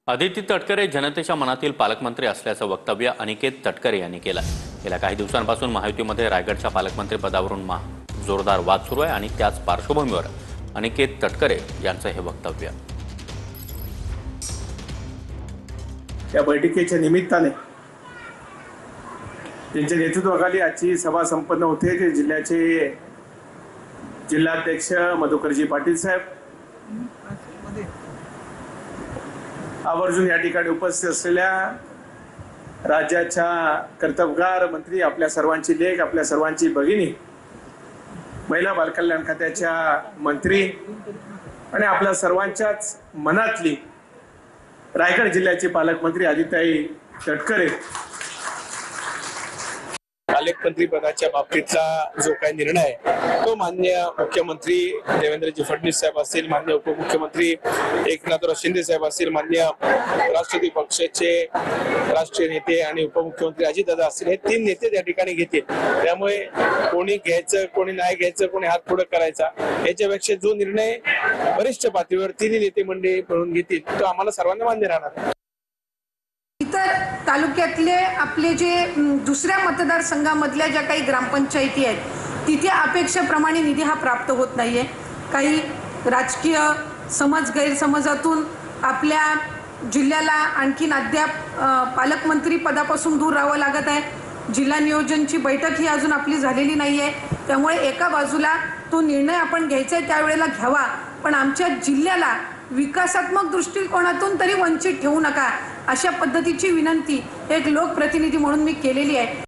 आदिती तटकरे जनतेच्या मनातील पालकमंत्री असल्याचं वक्तव्य अनिकेत तटकरे यांनी केलं। गेल्या काही दिवसांपासून महायुतीमध्ये रायगडच्या पालकमंत्री पदावरून जोरदार वाद सुरू आहे आणि त्याच पार्श्वभूमीवर अनिकेत तटकरे यांचं हे वक्तव्य। या बैठकीच्या निमित्ताने त्यांच्या नेतृत्वाखाली आजची सभा संपन्न होते ते जिल्ह्याचे जिल्हाध्यक्ष मधुकरजी पाटील साहेब आवर्जून या ठिकाणी उपस्थित असलेल्या राज्याच्या कर्तबगार मंत्री, आपल्या सर्वांची लेक, आपल्या सर्वांची भगिनी, महिला बालकल्याण खात्याच्या मंत्री आणि आपल्या सर्वांच्याच मनातली रायगड जिल्ह्याचे पालकमंत्री आदिताई तटकरे पालकमंत्री पदाच्या बाबतीतला जो काही निर्णय तो माननीय मुख्यमंत्री देवेंद्रजी फडणवीस साहेब असतील, माननीय उपमुख्यमंत्री एकनाथराव शिंदे साहेब असतील, माननीय राष्ट्रवादी पक्षाचे राष्ट्रीय नेते आणि उपमुख्यमंत्री अजितदादा असतील, हे तीन नेते त्या ठिकाणी घेतील। त्यामुळे कोणी घ्यायचं, कोणी नाही घ्यायचं, कोणी हात पुढे करायचा, याच्यापेक्षा जो निर्णय वरिष्ठ पातळीवर तिन्ही नेते मंडळी मिळून घेतील तो आम्हाला सर्वांना मान्य राहणार। इतर तालुक्यातले आपले जे दुसऱ्या मतदारसंघामधल्या ज्या काही ग्रामपंचायती आहेत तिथे अपेक्षेप्रमाणे निधी हा प्राप्त होत नाहीये। काही राजकीय गैरसमजातून आपल्या जिल्ह्याला आणखीन अद्याप पालकमंत्री पदापासून दूर राहावं लागत आहे। जिल्हा नियोजनची बैठक ही अजून आपली झालेली नाहीये। त्यामुळे एका बाजूला तो निर्णय आपण घ्यायचा आहे त्यावेळेला घ्यावा, पण आमच्या जिल्ह्याला विकासात्मक दृष्टिकोनातून तरी वंचित ठेवू नका, अशा पद्धतीची विनंती एक लोकप्रतिनिधी म्हणून मी केलेली आहे।